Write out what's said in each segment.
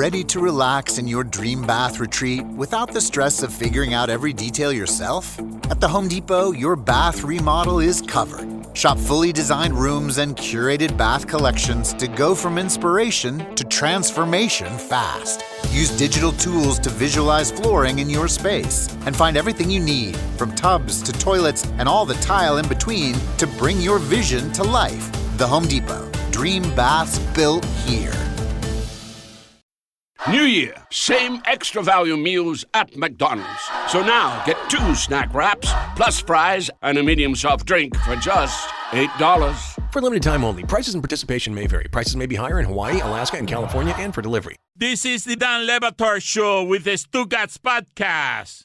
Ready to relax in your dream bath retreat without the stress of figuring out every detail yourself? At the Home Depot, your bath remodel is covered. Shop fully designed rooms and curated bath collections to go from inspiration to transformation fast. Use digital tools to visualize flooring in your space and find everything you need, from tubs to toilets and all the tile in between, to bring your vision to life. The Home Depot. Dream baths built here. New Year, same extra value meals at McDonald's. So now get 2 snack wraps, plus fries, and a medium soft drink for just $8. For limited time only. Prices and participation may vary. Prices may be higher in Hawaii, Alaska, and California, and for delivery. This is the Dan Le Batard Show with the Stugotz podcast.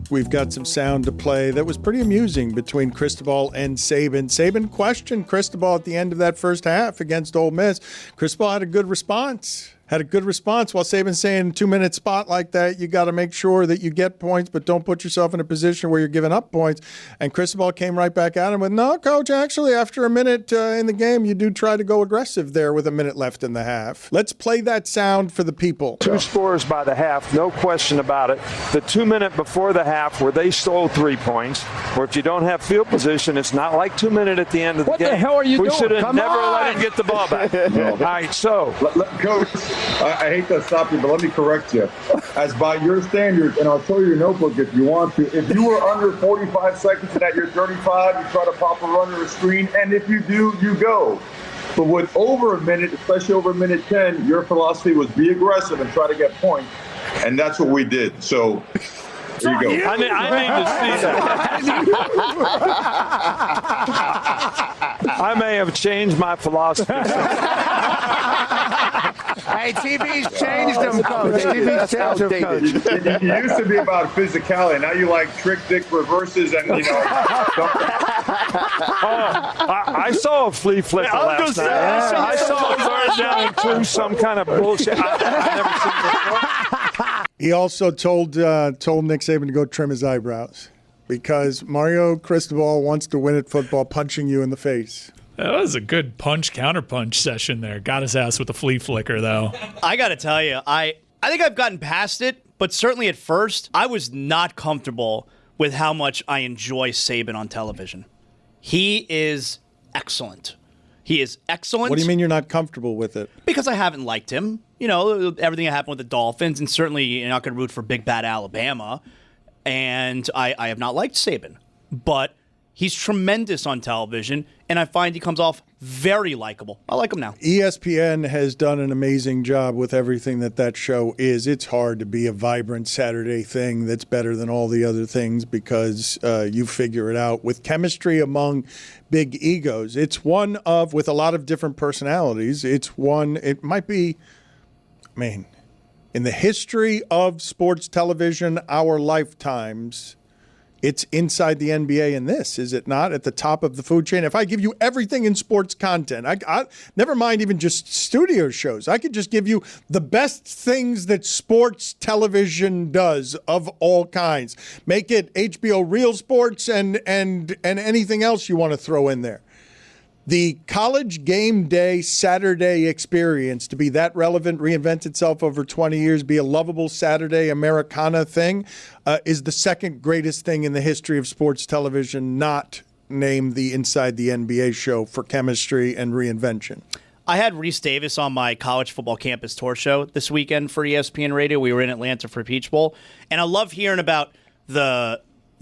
We've got some sound to play that was pretty amusing between Cristobal and Saban. Saban questioned Cristobal at the end of that first half against Ole Miss. Cristobal had a good response. While Saban's saying 2-minute spot like that, you got to make sure that you get points, but don't put yourself in a position where you're giving up points. And Cristobal came right back at him with, no, Coach, actually, after a minute in the game, you do try to go aggressive there with a minute left in the half. Let's play that sound for the people. 2 scores by the half, no question about it. The 2 minute before the half where they stole 3 points, where if you don't have field position, it's not like 2 minute at the end of the game. What the hell are you doing? We should have never on. let him get the ball back. All right, so. Coach, I hate to stop you, but let me correct you. As by your standards, and I'll show you your notebook if you want to, if you were under 45 seconds and at your 35, you try to pop a run or a screen, and if you do, you go. But with over a minute, especially over minute 10, your philosophy was be aggressive and try to get points, and that's what we did. So there you go. I need to see that. I may have changed my philosophy. Hey, TV's changed them, Coach. TV's changed them, Coach. It used to be about physicality. Now you like trick dick reverses and, I saw a flea flicker last night. I saw him burn down into some kind of bullshit I've never seen before. He also told Nick Saban to go trim his eyebrows because Mario Cristobal wants to win at football punching you in the face. That was a good counterpunch session there. Got his ass with a flea flicker, though. I got to tell you, I think I've gotten past it, but certainly at first, I was not comfortable with how much I enjoy Saban on television. He is excellent. He is excellent. What do you mean you're not comfortable with it? Because I haven't liked him. You know, everything that happened with the Dolphins, and certainly you're not going to root for big, bad Alabama. And I have not liked Saban. But he's tremendous on television, and I find he comes off very likable. I like him now. ESPN has done an amazing job with everything that show is. It's hard to be a vibrant Saturday thing that's better than all the other things because you figure it out. With chemistry among big egos, it's one of, with a lot of different personalities, it might be, in the history of sports television, our lifetimes, it's inside the NBA in this, is it not? At the top of the food chain. If I give you everything in sports content, I never mind even just studio shows. I could just give you the best things that sports television does of all kinds. Make it HBO Real Sports and anything else you want to throw in there. The college game day Saturday experience, to be that relevant, reinvent itself over 20 years, be a lovable Saturday Americana thing, is the second greatest thing in the history of sports television, not named the Inside the NBA show for chemistry and reinvention. I had Reese Davis on my college football campus tour show this weekend for ESPN Radio. We were in Atlanta for Peach Bowl, and I love hearing about the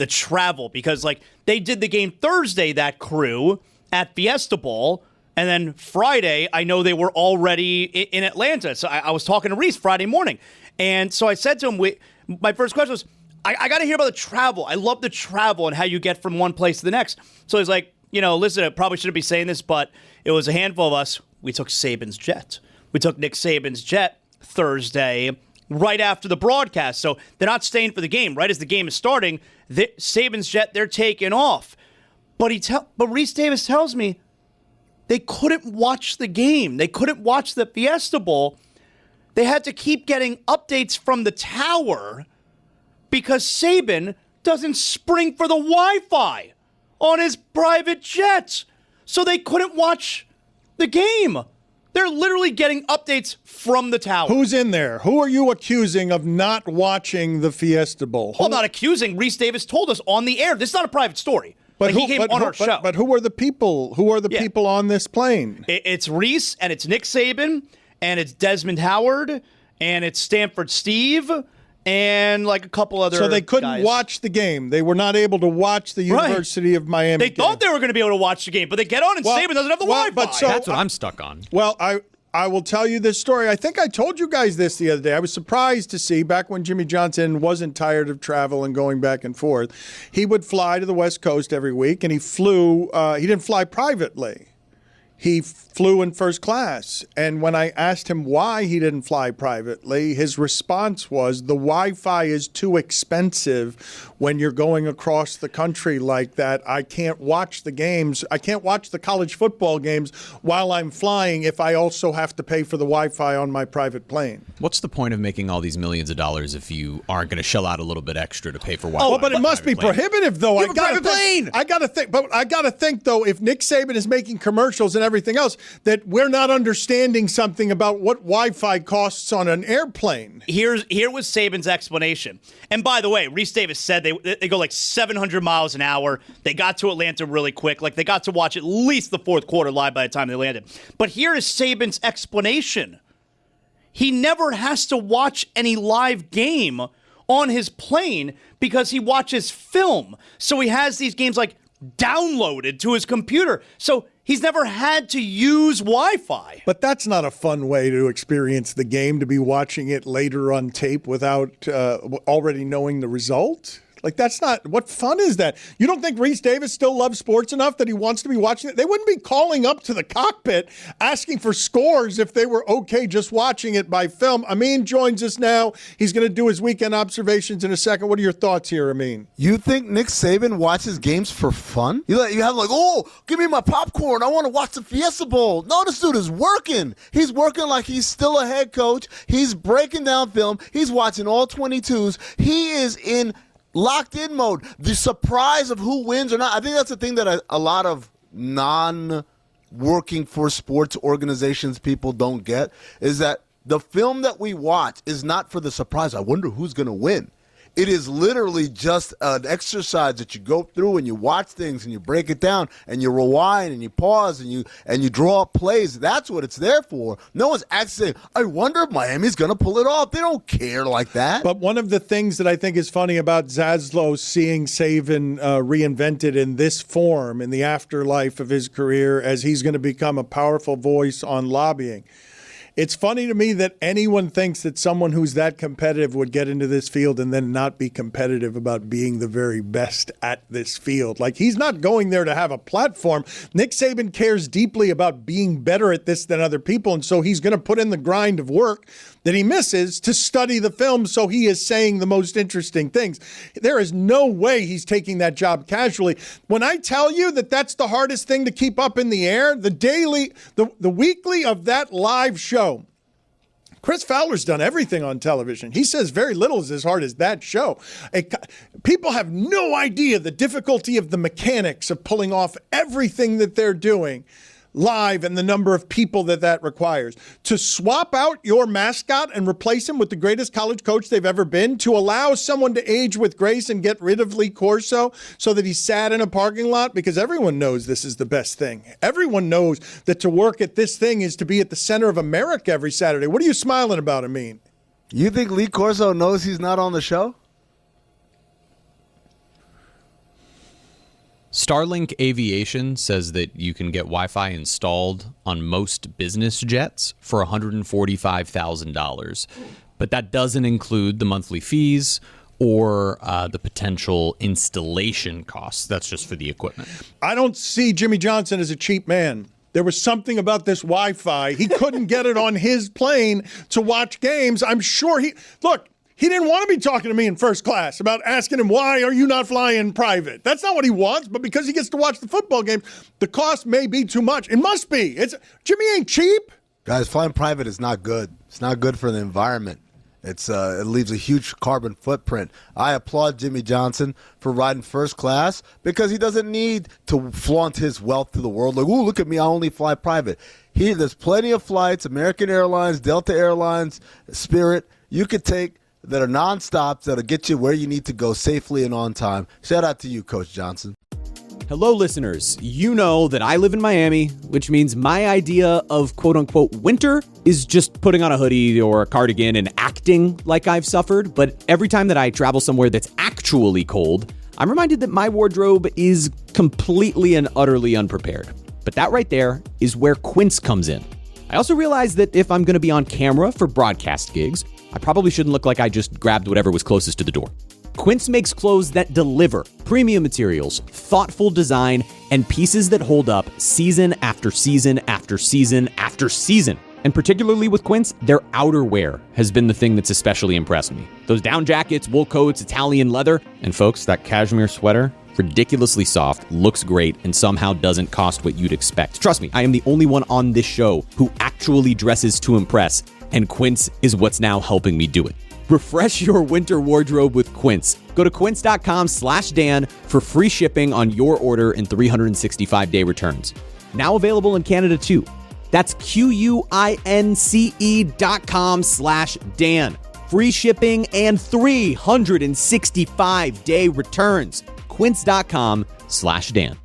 travel because, like, they did the game Thursday, that crew, at Fiesta Bowl, and then Friday, I know they were already in Atlanta. So I was talking to Reese Friday morning. And so I said to him, my first question was, I got to hear about the travel. I love the travel and how you get from one place to the next. So he's like, listen, I probably shouldn't be saying this, but it was a handful of us. We took Saban's jet. We took Nick Saban's jet Thursday right after the broadcast. So they're not staying for the game. Right as the game is starting, Saban's jet, they're taking off. But Reese Davis tells me they couldn't watch the game. They couldn't watch the Fiesta Bowl. They had to keep getting updates from the tower because Saban doesn't spring for the Wi-Fi on his private jet. So they couldn't watch the game. They're literally getting updates from the tower. Who's in there? Who are you accusing of not watching the Fiesta Bowl? Well, not accusing. Reese Davis told us on the air. This is not a private story. But he came on our show. But who are the people? Who are the people on this plane? It's Reese, and it's Nick Saban, and it's Desmond Howard, and it's Stanford Steve, and like a couple other So they couldn't guys. watch the game. They were not able to watch the University of Miami They thought they were going to be able to watch the game, but they get on and Saban doesn't have the Wi-Fi. That's what I'm stuck on. Well, I will tell you this story. I think I told you guys this the other day. I was surprised to see back when Jimmy Johnson wasn't tired of travel and going back and forth, he would fly to the West Coast every week, and he flew. He didn't fly privately. He flew in first class. And when I asked him why he didn't fly privately, his response was the Wi-Fi is too expensive when you're going across the country like that. I can't watch the games. I can't watch the college football games while I'm flying if I also have to pay for the Wi-Fi on my private plane. What's the point of making all these millions of dollars if you aren't going to shell out a little bit extra to pay for Wi-Fi? Oh, but it must be prohibitive, though. You have a private plane. I got to think, though, if Nick Saban is making commercials and everything else, that we're not understanding something about what Wi-Fi costs on an airplane. Here was Saban's explanation. And by the way, Reese Davis said they go like 700 miles an hour. They got to Atlanta really quick. Like they got to watch at least the fourth quarter live by the time they landed. But here is Saban's explanation. He never has to watch any live game on his plane because he watches film. So he has these games like downloaded to his computer. So he's never had to use Wi-Fi. But that's not a fun way to experience the game, to be watching it later on tape without already knowing the result. Like, that's not, what fun is that? You don't think Reese Davis still loves sports enough that he wants to be watching it? They wouldn't be calling up to the cockpit asking for scores if they were okay just watching it by film. Amin joins us now. He's going to do his weekend observations in a second. What are your thoughts here, Amin? You think Nick Saban watches games for fun? You have like, oh, give me my popcorn. I want to watch the Fiesta Bowl. No, this dude is working. He's working like he's still a head coach. He's breaking down film. He's watching all 22s. He is in locked in mode. The surprise of who wins or not, I think that's the thing that a lot of non-working for sports organizations people don't get, is that the film that we watch is not for the surprise. I wonder who's going to win. It is literally just an exercise that you go through and you watch things and you break it down and you rewind and you pause and you draw up plays. That's what it's there for. No one's actually saying, I wonder if Miami's going to pull it off. They don't care like that. But one of the things that I think is funny about Zaslow seeing Saban reinvented in this form in the afterlife of his career as he's going to become a powerful voice on lobbying. It's funny to me that anyone thinks that someone who's that competitive would get into this field and then not be competitive about being the very best at this field. Like, he's not going there to have a platform. Nick Saban cares deeply about being better at this than other people, and so he's going to put in the grind of work that he misses to study the film so he is saying the most interesting things. There is no way he's taking that job casually. When I tell you that that's the hardest thing to keep up in the air, the weekly of that live show, Chris Fowler's done everything on television. He says very little is as hard as that show. People have no idea the difficulty of the mechanics of pulling off everything that they're doing live and the number of people that requires. To swap out your mascot and replace him with the greatest college coach they've ever been, to allow someone to age with grace and get rid of Lee Corso so that he's sat in a parking lot, because everyone knows this is the best thing. Everyone knows that to work at this thing is to be at the center of America every Saturday. What are you smiling about, Amin? You think Lee Corso knows he's not on the show? Starlink Aviation says that you can get Wi-Fi installed on most business jets for $145,000. But that doesn't include the monthly fees or the potential installation costs. That's just for the equipment. I don't see Jimmy Johnson as a cheap man. There was something about this Wi-Fi. He couldn't get it on his plane to watch games. I'm sure he didn't want to be talking to me in first class about asking him, why are you not flying private? That's not what he wants, but because he gets to watch the football games, the cost may be too much. It must be. Jimmy ain't cheap. Guys, flying private is not good. It's not good for the environment. It leaves a huge carbon footprint. I applaud Jimmy Johnson for riding first class because he doesn't need to flaunt his wealth to the world. Like, ooh, look at me, I only fly private. There's plenty of flights, American Airlines, Delta Airlines, Spirit, you could take that are nonstops that'll get you where you need to go safely and on time. Shout out to you, Coach Johnson. Hello, listeners. You know that I live in Miami, which means my idea of quote-unquote winter is just putting on a hoodie or a cardigan and acting like I've suffered. But every time that I travel somewhere that's actually cold, I'm reminded that my wardrobe is completely and utterly unprepared. But that right there is where Quince comes in. I also realized that if I'm going to be on camera for broadcast gigs, I probably shouldn't look like I just grabbed whatever was closest to the door. Quince makes clothes that deliver premium materials, thoughtful design, and pieces that hold up season after season after season after season. And particularly with Quince, their outerwear has been the thing that's especially impressed me. Those down jackets, wool coats, Italian leather, and folks, that cashmere sweater, ridiculously soft, looks great, and somehow doesn't cost what you'd expect. Trust me, I am the only one on this show who actually dresses to impress, and Quince is what's now helping me do it. Refresh your winter wardrobe with Quince. Go to quince.com/Dan for free shipping on your order and 365-day returns. Now available in Canada too. That's QUINCE.com/Dan. Free shipping and 365-day returns. Quince.com/Dan.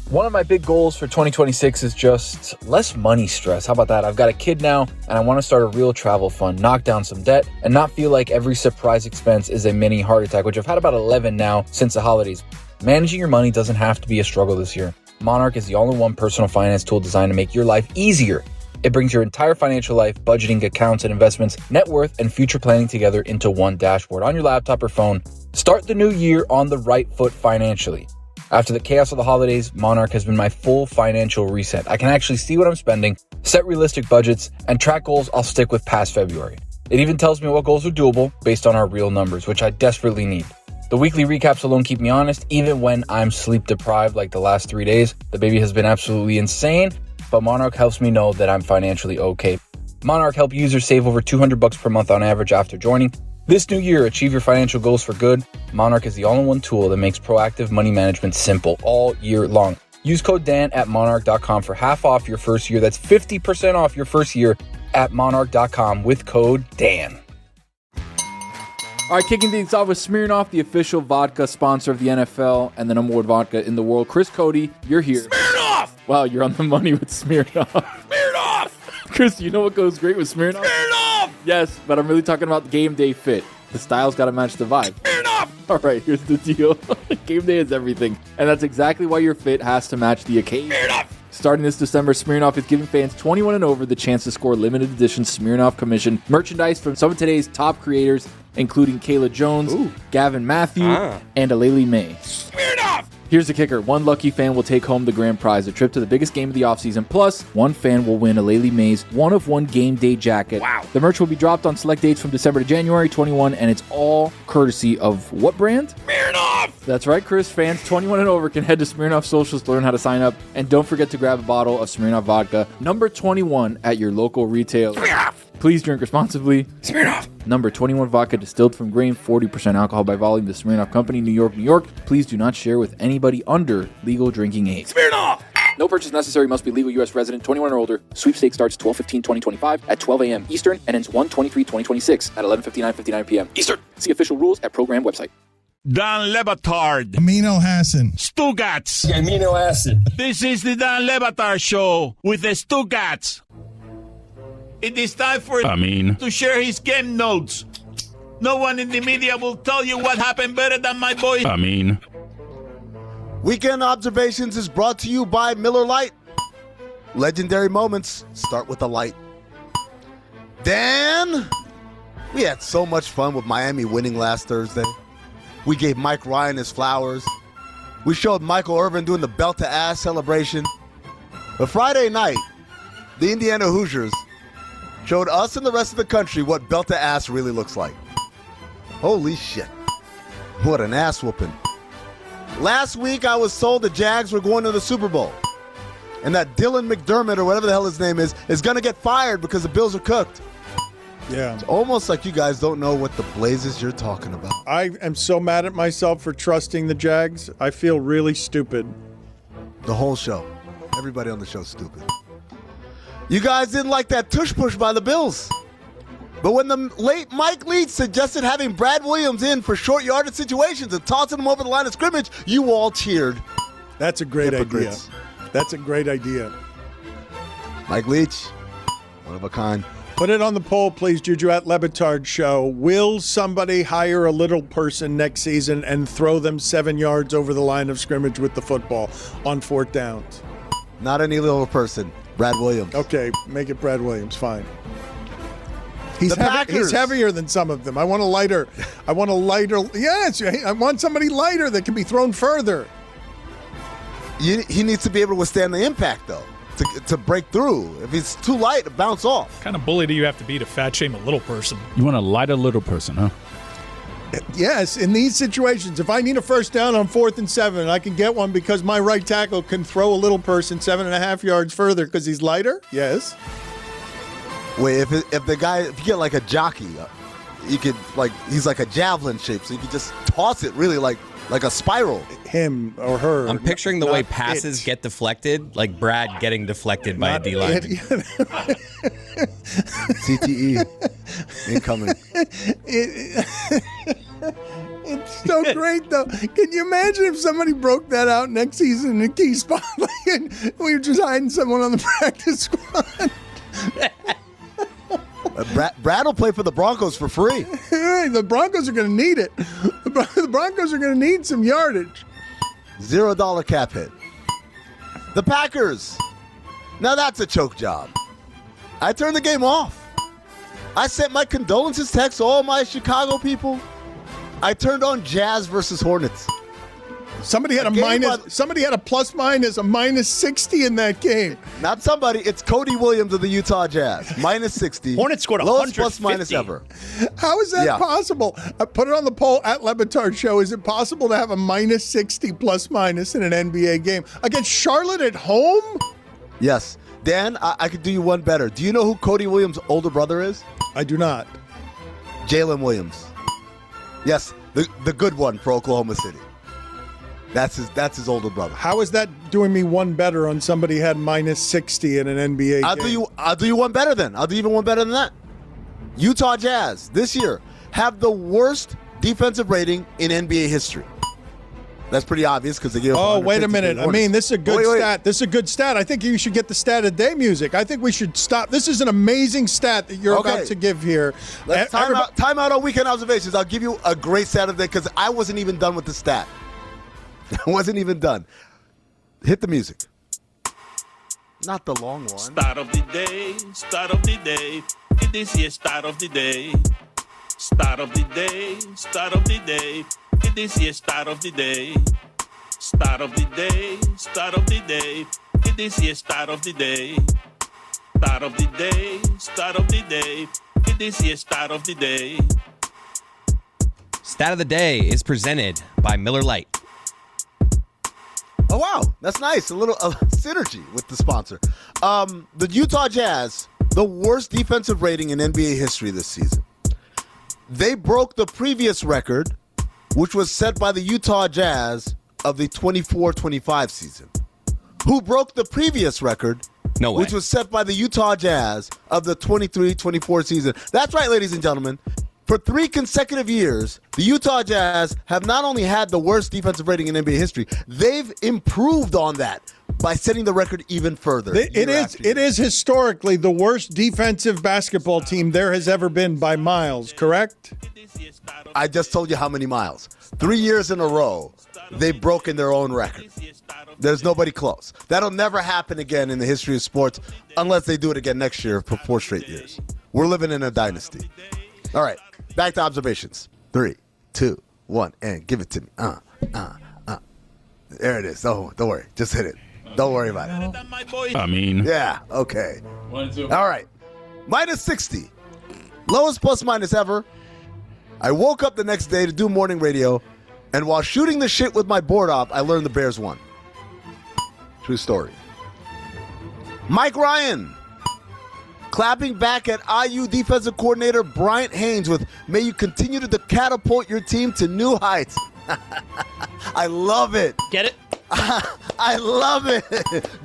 One of my big goals for 2026 is just less money stress. How about that? I've got a kid now, and I want to start a real travel fund, knock down some debt, and not feel like every surprise expense is a mini heart attack, which I've had about 11 now since the holidays. Managing your money doesn't have to be a struggle this year. Monarch is the all-in-one personal finance tool designed to make your life easier. It brings your entire financial life, budgeting, accounts, and investments, net worth, and future planning together into one dashboard on your laptop or phone. Start the new year on the right foot financially. After the chaos of the holidays, Monarch has been my full financial reset. I can actually see what I'm spending, set realistic budgets, and track goals I'll stick with past February. It even tells me what goals are doable based on our real numbers, which I desperately need. The weekly recaps alone keep me honest, even when I'm sleep deprived like the last 3 days. The baby has been absolutely insane, but Monarch helps me know that I'm financially okay. Monarch help users save over $200 per month on average after joining. This new year, achieve your financial goals for good. Monarch is the all-in-one tool that makes proactive money management simple all year long. Use code Dan at monarch.com for half off your first year. That's 50% off your first year at monarch.com with code Dan. All right, kicking things off with Smirnoff, the official vodka sponsor of the NFL and the number one vodka in the world. Chris Cody, you're here. Smirnoff! Wow, you're on the money with Smirnoff. Smirnoff! Chris, you know what goes great with Smirnoff? Smirnoff! Yes, but I'm really talking about game day fit. The style's got to match the vibe. Smirnoff! All right, here's the deal. Game day is everything, and that's exactly why your fit has to match the occasion. Smirnoff! Starting this December, Smirnoff is giving fans 21 and over the chance to score limited edition Smirnoff commission merchandise from some of today's top creators, including Kayla Jones, Gavin Matthew, and Aleli May. Smirnoff! Here's the kicker. One lucky fan will take home the grand prize, a trip to the biggest game of the offseason. Plus, one fan will win Aleli May's one-of-one game day jacket. Wow. The merch will be dropped on select dates from December to January 21, and it's all courtesy of what brand? Smirnoff! That's right, Chris. Fans 21 and over can head to Smirnoff socials to learn how to sign up. And don't forget to grab a bottle of Smirnoff vodka, number 21 at your local retailer. Smirnoff! Please drink responsibly. Smirnoff! Number 21 vodka distilled from grain, 40% alcohol by volume. The Smirnoff Company, New York, New York. Please do not share with anybody under legal drinking age. Smirnoff! No purchase necessary. Must be legal U.S. resident, 21 or older. Sweepstakes starts 12/15/2025 at 12 a.m. Eastern and ends 1/23/2026 at 11:59 p.m. Eastern. See official rules at program website. Dan Le Batard. Amin Elhassan. Stugotz. Amino acid. This is the Dan Le Batard Show with the Stugotz. It is time for Amin to share his game notes. No one in the media will tell you what happened better than my boy Amin. Weekend Observations is brought to you by Miller Lite. Legendary moments start with a light. Dan, we had so much fun with Miami winning last Thursday. We gave Mike Ryan his flowers. We showed Michael Irvin doing the belt-to-ass celebration. But Friday night, the Indiana Hoosiers showed us and the rest of the country what belt-to-ass really looks like. Holy shit. What an ass whooping. Last week, I was told the Jags were going to the Super Bowl. And that Dylan McDermott, or whatever the hell his name is going to get fired because the Bills are cooked. Yeah. It's almost like you guys don't know what the blazes you're talking about. I am so mad at myself for trusting the Jags. I feel really stupid. The whole show. Everybody on the show is stupid. You guys didn't like that tush push by the Bills. But when the late Mike Leach suggested having Brad Williams in for short yardage situations and tossing him over the line of scrimmage, you all cheered. That's a great Hypocrites. idea. That's a great idea. Mike Leach, one of a kind. Put it on the poll, please, Juju, at Batard Show. Will somebody hire a little person next season and throw them 7 yards over the line of scrimmage with the football on 4th downs? Not any little person. Brad Williams. Okay, make it Brad Williams. Fine. He's Packers. heavier than some of them. I want a lighter. Yes, I want somebody lighter that can be thrown further. He needs to be able to withstand the impact, though, to break through. If he's too light, to bounce off. What kind of bully do you have to be to fat shame a little person? You want a lighter little person, huh? Yes, in these situations, if I need a first down on 4th and 7, I can get one because my right tackle can throw a little person 7.5 yards further because he's lighter. Yes. Wait, if you get like a jockey, you could he's like a javelin shape, so you could just toss it really like a spiral. Him or her. I'm picturing the way passes get deflected, like Brad getting deflected by a D lineman. CTE incoming. It's so great, though. Can you imagine if somebody broke that out next season in a key spot and we were just hiding someone on the practice squad? Brad will play for the Broncos for free. The Broncos are going to need it. The Broncos are going to need some yardage. $0 cap hit. The Packers. Now that's a choke job. I turned the game off. I sent my condolences text to all my Chicago people. I turned on Jazz versus Hornets. Somebody had a plus minus, a minus 60 in that game. Not somebody, it's Cody Williams of the Utah Jazz. Minus 60. Hornets scored lowest 150. plus minus ever. How is that possible? I put it on the poll at Batard Show. Is it possible to have a minus 60 plus minus in an NBA game against Charlotte at home? Yes. Dan, I could do you one better. Do you know who Cody Williams' older brother is? I do not. Jalen Williams. Yes, the good one for Oklahoma City. That's his older brother. How is that doing me one better on somebody had minus 60 in an NBA game? I'll do you one better then. I'll do even one better than that. Utah Jazz this year have the worst defensive rating in NBA history. That's pretty obvious because they give up. Oh, wait a minute. I mean, this is a good stat. This is a good stat. I think you should get the stat of day music. I think we should stop. This is an amazing stat that you're about to give here. Let's time out on weekend observations. I'll give you a great stat of the day because I wasn't even done with the stat. I wasn't even done. Hit the music. Not the long one. Start of the day, start of the day. This is start of the day. Start of the day, start of the day. This is start of the day. Start of the day, start of the day. This is start of the day. Start of the day, start of the day. This is start of the day. Stat of the day is presented by Miller Lite. Oh, wow. That's nice. A little synergy with the sponsor. The Utah Jazz, the worst defensive rating in NBA history this season. They broke the previous record, which was set by the Utah Jazz of the 24-25 season. Who broke the previous record, No way. which was set by the Utah Jazz of the 23-24 season. That's right, ladies and gentlemen. For 3 consecutive years, the Utah Jazz have not only had the worst defensive rating in NBA history, they've improved on that by setting the record even further. It is historically the worst defensive basketball team there has ever been by miles, correct? I just told you how many miles. 3 years in a row, they've broken their own record. There's nobody close. That'll never happen again in the history of sports unless they do it again next year for 4 straight years. We're living in a dynasty. All right, back to observations. 3, 2, 1, and give it to me. There it is. Don't worry. Just hit it. Don't worry about it. Amin. Yeah, okay. All right. Minus 60. Lowest plus minus ever. I woke up the next day to do morning radio, and while shooting the shit with my board op, I learned the Bears won. True story. Mike Ryan Clapping back at IU defensive coordinator Bryant Haynes with, "May you continue to catapult your team to new heights." I love it. Get it? I love it.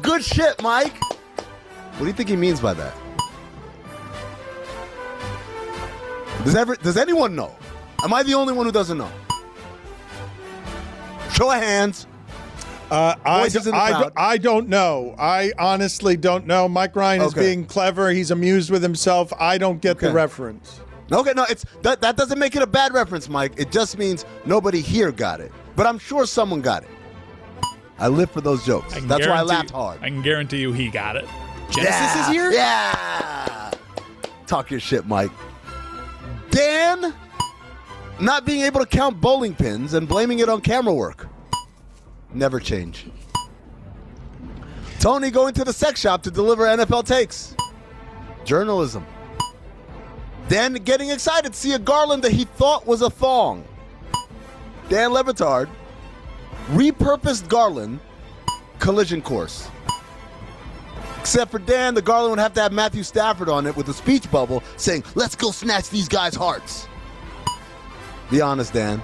Good shit, Mike. What do you think he means by that? Does anyone know? Am I the only one who doesn't know? Show of hands. I don't know. I honestly don't know. Mike Ryan is being clever. He's amused with himself. I don't get the reference. Okay, no, that doesn't make it a bad reference, Mike. It just means nobody here got it. But I'm sure someone got it. I live for those jokes. That's why I laughed hard. I can guarantee you he got it. Genesis is here? Yeah. Talk your shit, Mike. Dan not being able to count bowling pins and blaming it on camera work. Never change. Tony going to the sex shop to deliver NFL takes. Journalism. Dan getting excited to see a garland that he thought was a thong. Dan Le Batard. Repurposed garland. Collision course. Except for Dan, the garland would have to have Matthew Stafford on it with a speech bubble saying, "Let's go snatch these guys' hearts." Be honest, Dan.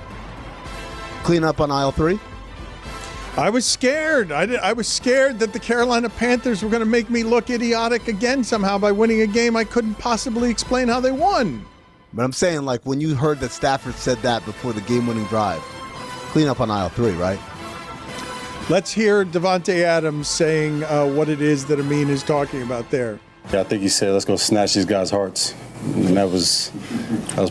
Clean up on aisle 3? I was scared. I was scared that the Carolina Panthers were going to make me look idiotic again somehow by winning a game I couldn't possibly explain how they won. But I'm saying, like, when you heard that Stafford said that before the game-winning drive, clean up on aisle 3, right? Let's hear Devontae Adams saying what it is that Amin is talking about there. Yeah, I think he said, "Let's go snatch these guys' hearts," and that was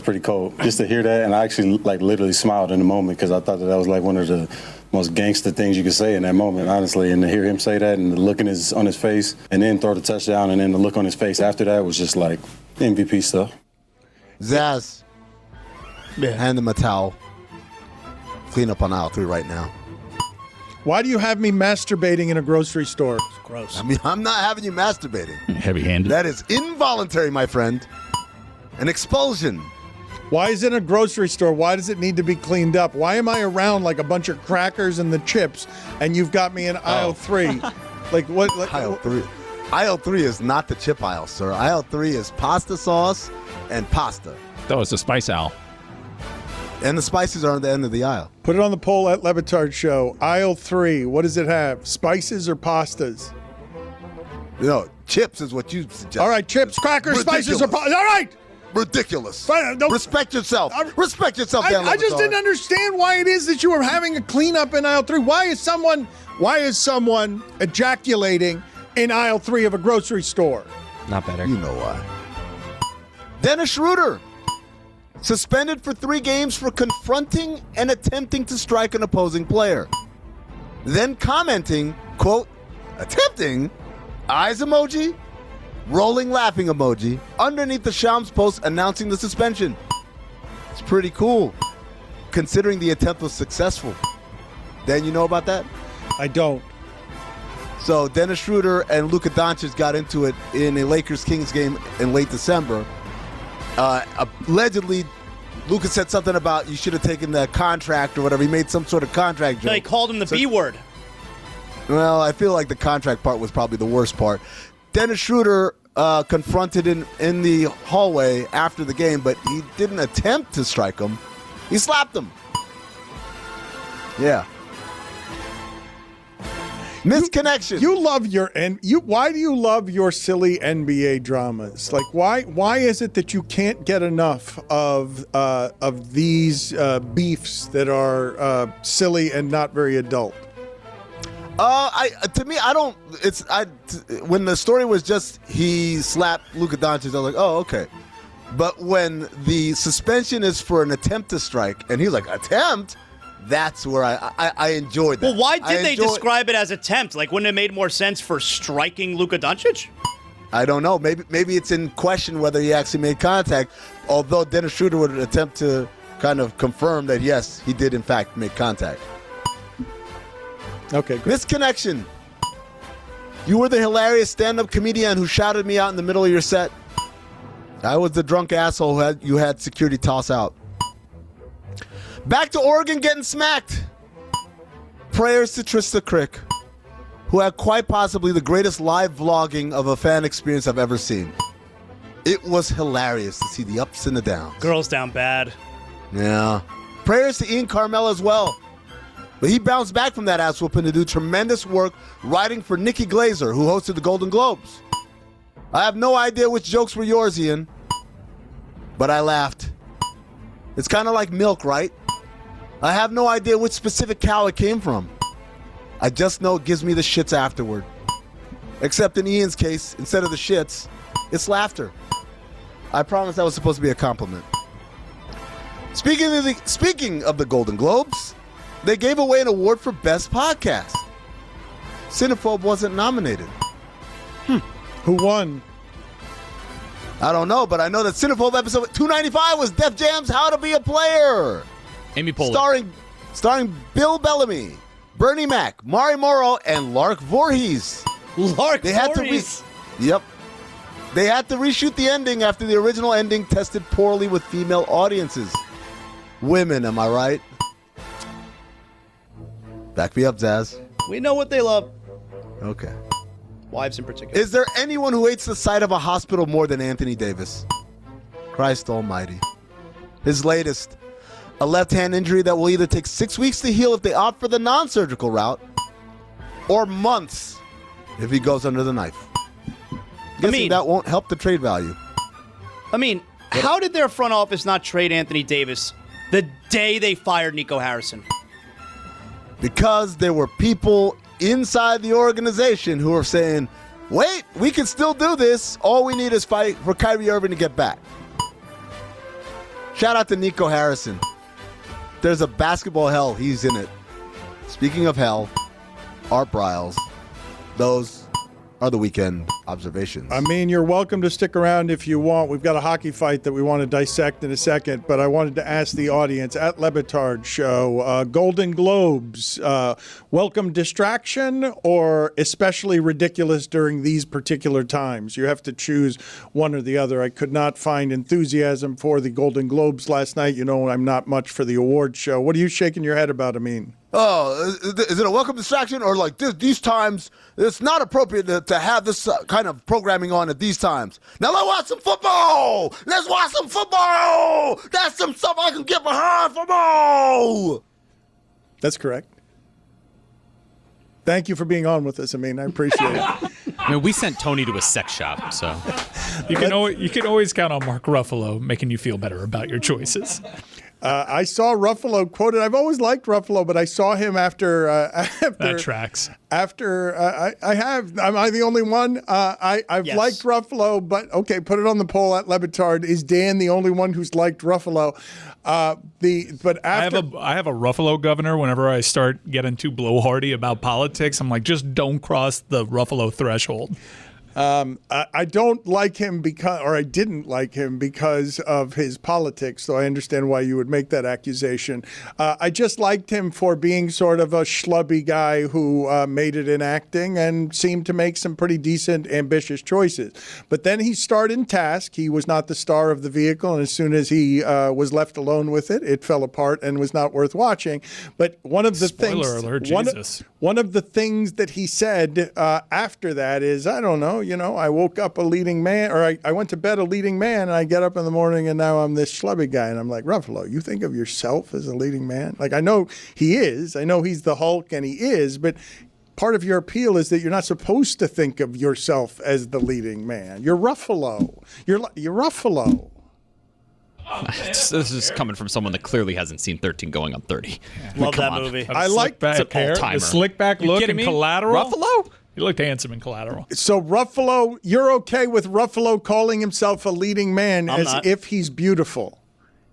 pretty cold. Just to hear that, and I actually literally smiled in the moment because I thought that was like one of the most gangster things you could say in that moment, honestly. And to hear him say that, and the look on his face, and then throw the touchdown, and then the look on his face after that was just like MVP stuff. Zaz, hand him a towel. Clean up on aisle 3 right now. Why do you have me masturbating in a grocery store? It's gross. I mean, I'm not having you masturbating. Heavy-handed. That is involuntary, my friend. An expulsion. Why is it in a grocery store? Why does it need to be cleaned up? Why am I around like a bunch of crackers and the chips, and you've got me in aisle 3? Like what? Aisle 3. Aisle 3 is not the chip aisle, sir. Aisle 3 is pasta sauce and pasta. That was the spice aisle. And the spices are on the end of the aisle. Put it on the poll at Le Batard Show. Aisle 3, what does it have? Spices or pastas? No, chips is what you suggest. All right, chips, crackers, spices or pastas. All right. Ridiculous. No. Respect yourself. Respect yourself, Dan Le I just Batard. didn't understand why it is that you are having a cleanup in aisle 3. Why is someone ejaculating in aisle 3 of a grocery store? Not better. You know why. Dennis Schroeder. Suspended for 3 games for confronting and attempting to strike an opposing player. Then commenting, quote, attempting, eyes emoji, rolling laughing emoji, underneath the Shams post announcing the suspension. It's pretty cool, considering the attempt was successful. Dan, you know about that? I don't. So Dennis Schroeder and Luka Doncic got into it in a Lakers-Kings game in late December. Allegedly, Luka said something about you should have taken the contract or whatever. He made some sort of contract joke. No, he called him the B word. Well, I feel like the contract part was probably the worst part. Dennis Schroeder confronted in the hallway after the game, but he didn't attempt to strike him. He slapped him. Yeah. Misconnection. You love why do you love your silly NBA dramas? Like why is it that you can't get enough of these beefs that are silly and not very adult? When the story was just he slapped Luka Doncic, I was like, oh, okay. But when the suspension is for an attempt to strike, and he's like, attempt? That's where I enjoyed that. Well, why did they describe it as attempt? Like, wouldn't it have made more sense for striking Luka Doncic? I don't know. Maybe it's in question whether he actually made contact, although Dennis Schroeder would attempt to kind of confirm that, yes, he did, in fact, make contact. Okay, good. Misconnection. You were the hilarious stand-up comedian who shouted me out in the middle of your set. I was the drunk asshole you had security toss out. Back to Oregon getting smacked. Prayers to Trista Crick, who had quite possibly the greatest live vlogging of a fan experience I've ever seen. It was hilarious to see the ups and the downs. Girls down bad. Yeah. Prayers to Ian Karmel as well. But he bounced back from that ass whooping to do tremendous work writing for Nikki Glaser, who hosted the Golden Globes. I have no idea which jokes were yours, Ian, but I laughed. It's kind of like milk, right? I have no idea which specific cow it came from. I just know it gives me the shits afterward. Except in Ian's case, instead of the shits, it's laughter. I promise that was supposed to be a compliment. Speaking of the Golden Globes, they gave away an award for Best Podcast. Cinephobe wasn't nominated. Who won? I don't know, but I know that Cinephobe episode 295 was Def Jam's How to Be a Player. Amy Poehler. Starring Bill Bellamy, Bernie Mac, Mari Morrow, and Lark Voorhees. Yep. They had to reshoot the ending after the original ending tested poorly with female audiences. Women, am I right? Back me up, Zaz. We know what they love. Okay. Wives in particular. Is there anyone who hates the sight of a hospital more than Anthony Davis? Christ almighty. His latest, a left-hand injury that will either take 6 weeks to heal if they opt for the non-surgical route, or months if he goes under the knife. Guessing that won't help the trade value. I mean, how did their front office not trade Anthony Davis the day they fired Nico Harrison? Because there were people inside the organization who are saying, wait, we can still do this. All we need is fight for Kyrie Irving to get back. Shout out to Nico Harrison. There's a basketball hell. He's in it. Speaking of hell, Art Briles. Those are the weekend observations. I mean, you're welcome to stick around if you want. We've got a hockey fight that we want to dissect in a second, but I wanted to ask the audience at Le Batard Show, Golden Globes, welcome distraction or especially ridiculous during these particular times? You have to choose one or the other. I could not find enthusiasm for the Golden Globes last night. You know, I'm not much for the award show. What are you shaking your head about, Amin? Oh, is it a welcome distraction or like these times, it's not appropriate to have this kind of programming on at these times. Now let's watch some football. Let's watch some football. That's some stuff I can get behind. Football. That's correct. Thank you for being on with us, Amin. I appreciate it. I mean, we sent Tony to a sex shop, so. You can always count on Mark Ruffalo making you feel better about your choices. I saw Ruffalo quoted. I've always liked Ruffalo, but I saw him after that tracks. After I have. Am I the only one? I've liked Ruffalo, but okay, put it on the poll at Le Batard. Is Dan the only one who's liked Ruffalo? I have a Ruffalo governor. Whenever I start getting too blowhardy about politics, I'm like, just don't cross the Ruffalo threshold. I don't like him I didn't like him because of his politics, so I understand why you would make that accusation. I just liked him for being sort of a schlubby guy who made it in acting and seemed to make some pretty decent, ambitious choices. But then he started in Task. He was not the star of the vehicle, and as soon as he was left alone with it, it fell apart and was not worth watching. But one of the Spoiler alert, Jesus. One of the things that he said after that is, I don't know, I woke up a leading man, or I went to bed a leading man, and I get up in the morning, and now I'm this schlubby guy. And I'm like, Ruffalo, you think of yourself as a leading man? Like, I know he is. I know he's the Hulk, and he is. But part of your appeal is that you're not supposed to think of yourself as the leading man. You're Ruffalo. You're Ruffalo. This is coming from someone that clearly hasn't seen 13 going on 30. Love that movie. I like the slick back look in Collateral. Ruffalo? He looked handsome in Collateral. So Ruffalo, you're okay with Ruffalo calling himself a leading man if he's beautiful?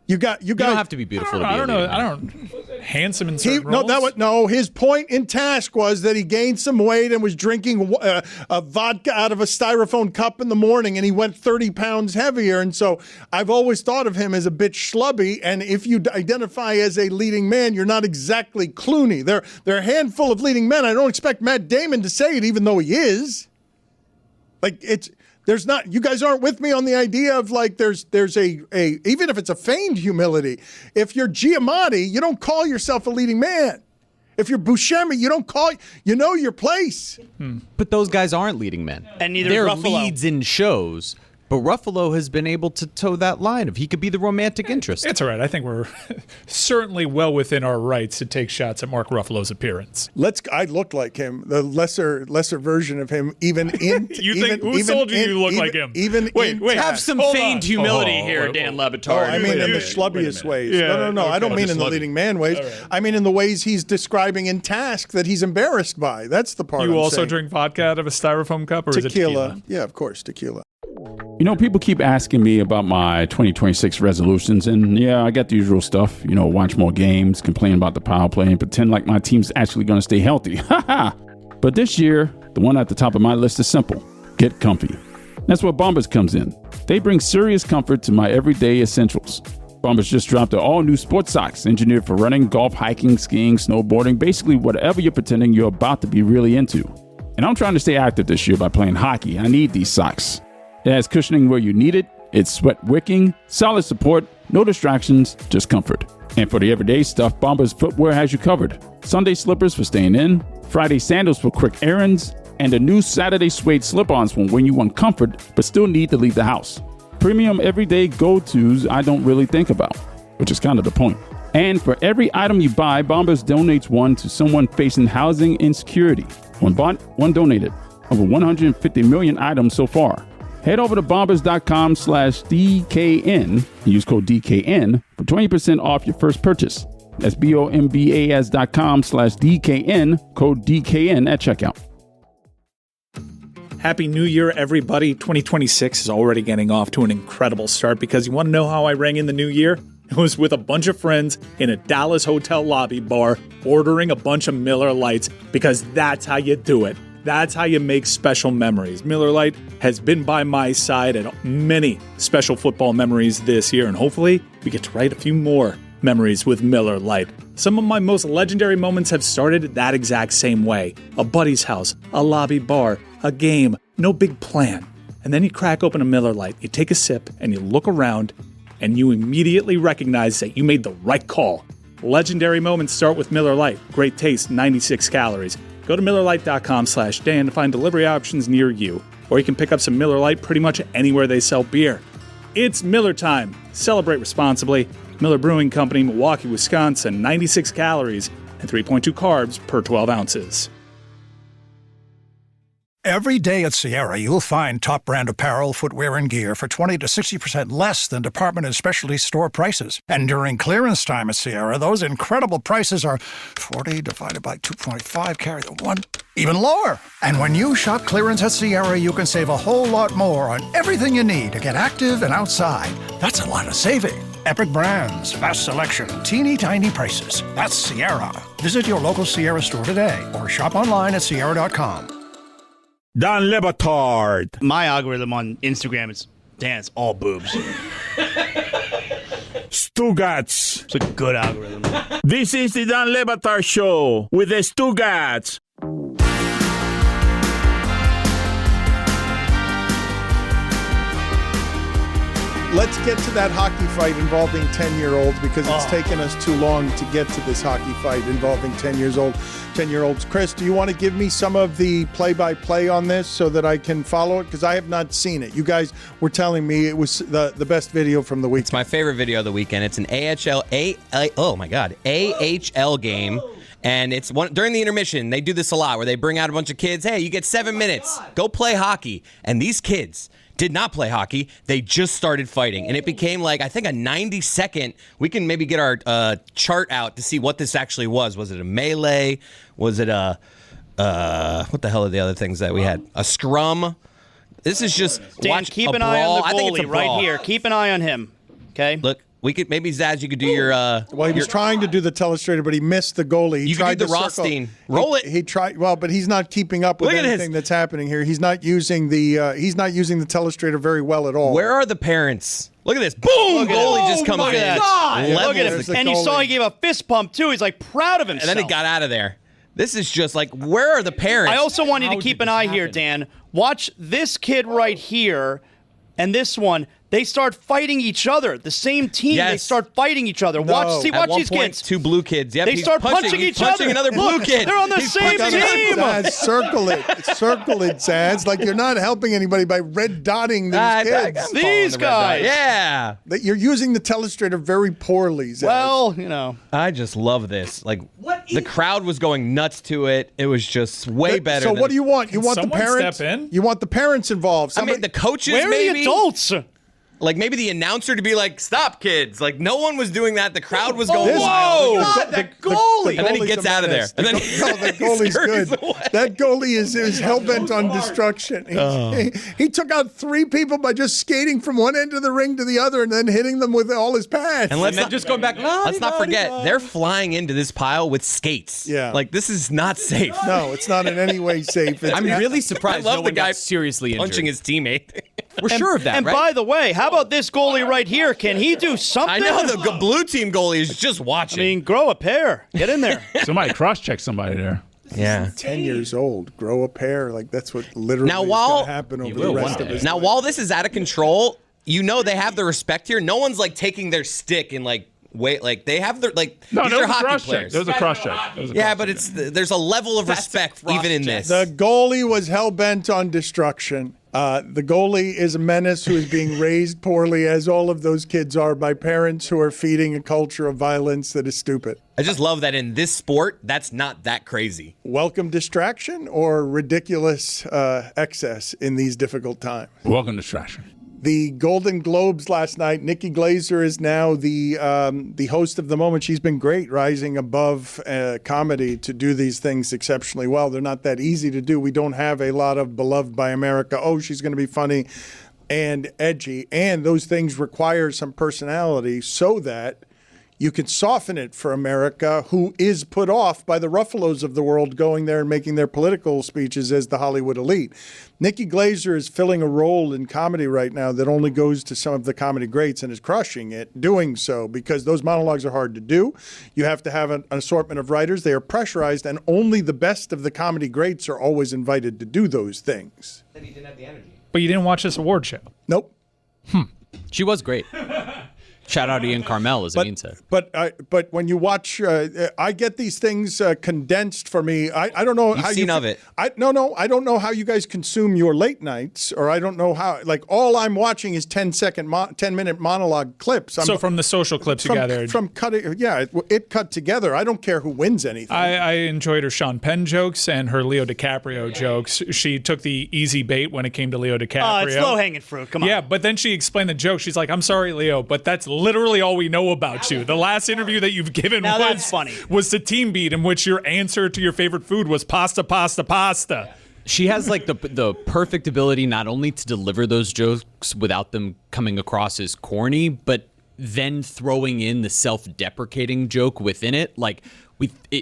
You don't have to be beautiful to be a leading man. I don't handsome in certain roles. His point in Task was that he gained some weight and was drinking a vodka out of a styrofoam cup in the morning, and he went 30 pounds heavier. And so I've always thought of him as a bit schlubby, and if you identify as a leading man, you're not exactly Clooney. There are a handful of leading men. I don't expect Matt Damon to say it, even though he is. There's not. You guys aren't with me on the idea of like there's a even if it's a feigned humility. If you're Giamatti, you don't call yourself a leading man. If you're Buscemi, you don't call. You know your place. But those guys aren't leading men. And neither They're is Ruffalo. leads in shows. But Ruffalo has been able to toe that line of he could be the romantic interest. It's all right. I think we're certainly well within our rights to take shots at Mark Ruffalo's appearance. I looked like him, the lesser version of him, even in. Who told you look like him? Wait, have some feigned humility here, Dan Le Batard. Oh, I mean in the schlubbiest ways. No. Okay. I don't mean in the leading man ways. Right. I mean in the ways he's describing in Task that he's embarrassed by. That's the part. You also drink vodka out of a styrofoam cup, or is it tequila? Yeah, of course, tequila. You know, people keep asking me about my 2026 resolutions, and yeah, I got the usual stuff. You know, watch more games, complain about the power play, and pretend like my team's actually going to stay healthy. But this year, the one at the top of my list is simple. Get comfy. That's where Bombas comes in. They bring serious comfort to my everyday essentials. Bombas just dropped their all-new sports socks, engineered for running, golf, hiking, skiing, snowboarding, basically whatever you're pretending you're about to be really into. And I'm trying to stay active this year by playing hockey. I need these socks. It has cushioning where you need it, it's sweat wicking, solid support, no distractions, just comfort. And for the everyday stuff, Bombas footwear has you covered. Sunday slippers for staying in, Friday sandals for quick errands, and the new Saturday suede slip-ons when you want comfort but still need to leave the house. Premium everyday go-tos I don't really think about, which is kind of the point. And for every item you buy, Bombas donates one to someone facing housing insecurity. One bought, one donated. Over 150 million items so far. Head over to bombas.com/DKN and use code DKN for 20% off your first purchase. That's BOMBAS.com/DKN, code DKN at checkout. Happy New Year, everybody. 2026 is already getting off to an incredible start because you want to know how I rang in the new year? It was with a bunch of friends in a Dallas hotel lobby bar ordering a bunch of Miller Lights because that's how you do it. That's how you make special memories. Miller Lite has been by my side at many special football memories this year, and hopefully we get to write a few more memories with Miller Lite. Some of my most legendary moments have started that exact same way. A buddy's house, a lobby bar, a game, no big plan. And then you crack open a Miller Lite, you take a sip, and you look around, and you immediately recognize that you made the right call. Legendary moments start with Miller Lite. Great taste, 96 calories. Go to MillerLite.com/Dan to find delivery options near you. Or you can pick up some Miller Lite pretty much anywhere they sell beer. It's Miller time. Celebrate responsibly. Miller Brewing Company, Milwaukee, Wisconsin. 96 calories and 3.2 carbs per 12 ounces. Every day at Sierra, you'll find top brand apparel, footwear, and gear for 20 to 60% less than department and specialty store prices. And during clearance time at Sierra, those incredible prices are 40 divided by 2.5, carry the 1, even lower. And when you shop clearance at Sierra, you can save a whole lot more on everything you need to get active and outside. That's a lot of saving. Epic brands, vast selection, teeny tiny prices. That's Sierra. Visit your local Sierra store today or shop online at Sierra.com. Dan Le Batard. My algorithm on Instagram is, Dan, it's all boobs. Stugotz. It's a good algorithm. This is the Dan Le Batard Show with the Stugotz. Let's get to that hockey fight involving 10-year-olds because it's taken us too long to get to this hockey fight involving 10-year-olds. Chris, do you want to give me some of the play-by-play on this so that I can follow it? Because I have not seen it. You guys were telling me it was the best video from the week. It's my favorite video of the weekend. It's an AHL game. And it's during the intermission, they do this a lot where they bring out a bunch of kids. Hey, you get 7 minutes. Go play hockey. And these kids did not play hockey. They just started fighting. And it became like, I think, a 90-second. We can maybe get our chart out to see what this actually was. Was it a melee? Was it a, what the hell are the other things that we had? A scrum? This is just, Dan, watch keep a an eye on the brawl. I think it's a goalie right brawl. here. Keep an eye on him. Okay? Look, we could, maybe Zaz, you could do your... well, he was trying to do the telestrator, but he missed the goalie. He you tried could do the to Rothstein. circle. Roll it. He tried, well, but he's not keeping up with anything that's happening here. He's not using the telestrator very well at all. Where are the parents? Look at this. Boom! Goalie just comes in. Look at it. And you saw he gave a fist pump, too. He's like proud of himself. And then he got out of there. This is just like, where are the parents? I also want you to keep an eye here, Dan. Watch this kid right here and this one. They start fighting each other. The same team, they start fighting each other. At Watch one these point, kids. 2 blue kids. Yep, They he's start punching each other. punching another blue Look, kid. they're on the He's same punching another team. blue- Zaz, circle it. Circle it, Zaz. Like you're not helping anybody by red dotting these kids. These guys. Yeah. That you're using the telestrator very poorly, Zaz. Well, you know. I just love this. Like, the crowd was going nuts to it. It was just way better. So than- what do you want? You Can want the someone parents? step in? You want the parents involved? I mean, the coaches, Where are maybe? the adults? Like, maybe the announcer to be like, stop, kids. Like, no one was doing that. The crowd was going, This- whoa! God, that goalie. And then he goalie's gets a out of there. menace. And then The goalie's scurries good. away. That goalie is hell-bent on destruction. He took out 3 people by just skating from one end of the ring to the other and then hitting them with all his pads. And let's then not, just go back. let's not forget, they're flying into this pile with skates. Yeah. Like, this is not safe. No, it's not in any way safe. It's I'm really surprised I love no the one guy got seriously injured. punching his teammate. We're sure of that, And right? by the way, how about this goalie right here? Can he do something? I know the blue team goalie is just watching. I mean, grow a pair. Get in there. Somebody cross-check somebody there. yeah. 10 years old. Grow a pair. Like, that's what literally Now, is while- going to happen over the rest of his Now, life. while this is out of control, you know they have the respect here. No one's like taking their stick and like wait, like they have their like No, these there are was a hockey cross-check. players. There was a cross-check. Yeah, but it's there's a level of respect even in this. The goalie was hell-bent on destruction. The goalie is a menace who is being raised poorly, as all of those kids are, by parents who are feeding a culture of violence that is stupid. I just love that in this sport, that's not that crazy. Welcome distraction or ridiculous excess in these difficult times. Welcome distraction. The Golden Globes last night, Nikki Glaser is now the host of the moment. She's been great, rising above comedy to do these things exceptionally well. They're not that easy to do. We don't have a lot of beloved by America. Oh, she's going to be funny and edgy. And those things require some personality so that you can soften it for America, who is put off by the Ruffalos of the world going there and making their political speeches as the Hollywood elite. Nikki Glaser is filling a role in comedy right now that only goes to some of the comedy greats and is crushing it doing so, because those monologues are hard to do. You have to have an assortment of writers. They are pressurized, and only the best of the comedy greats are always invited to do those things. Said he didn't have the energy. But you didn't watch this award show. Nope. She was great. Shout out to Ian Karmel, as Amin said. But when you watch, I get these things condensed for me. I don't know You've how seen you of it. I don't know how you guys consume your late nights, or I don't know how. Like, all I'm watching is 10-minute monologue clips. So from the social clips you gathered. From cutting, yeah, it cut together. I don't care who wins anything. I enjoyed her Sean Penn jokes and her Leo DiCaprio jokes. She took the easy bait when it came to Leo DiCaprio. It's low-hanging fruit. Come on. Yeah, but then she explained the joke. She's like, I'm sorry, Leo, but that's literally all we know about you. The last interview that you've given Now that's funny. was to Team Beat, in which your answer to your favorite food was pasta, pasta, pasta. She has like the perfect ability not only to deliver those jokes without them coming across as corny, but then throwing in the self-deprecating joke within it. Like,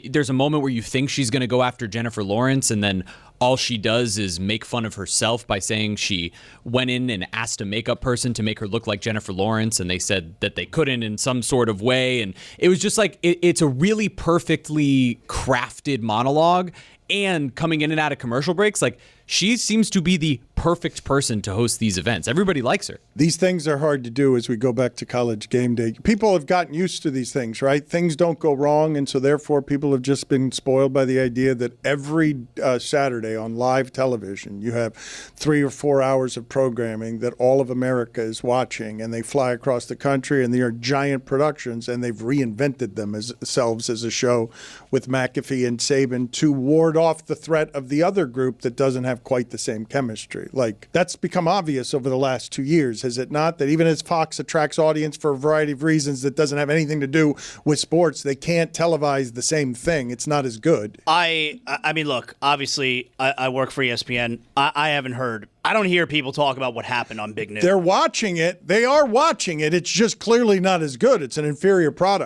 there's a moment where you think she's going to go after Jennifer Lawrence, and then all she does is make fun of herself by saying she went in and asked a makeup person to make her look like Jennifer Lawrence, and they said that they couldn't in some sort of way. And it was just like, it's a really perfectly crafted monologue. And coming in and out of commercial breaks, like, she seems to be the perfect person to host these events. Everybody likes her. These things are hard to do as we go back to college game day. People have gotten used to these things, right? Things don't go wrong, and so therefore people have just been spoiled by the idea that every Saturday on live television you have 3 or 4 hours of programming that all of America is watching, and they fly across the country, and they are giant productions, and they've reinvented themselves as a show with McAfee and Saban to ward off the threat of the other group that doesn't have quite the same chemistry. Like, that's become obvious over the last 2 years, has it not? That even as Fox attracts audience for a variety of reasons that doesn't have anything to do with sports, they can't televise the same thing. It's not as good. I mean, look, obviously, I work for ESPN. I haven't heard. I don't hear people talk about what happened on Big News. They're watching it. They are watching it. It's just clearly not as good. It's an inferior product.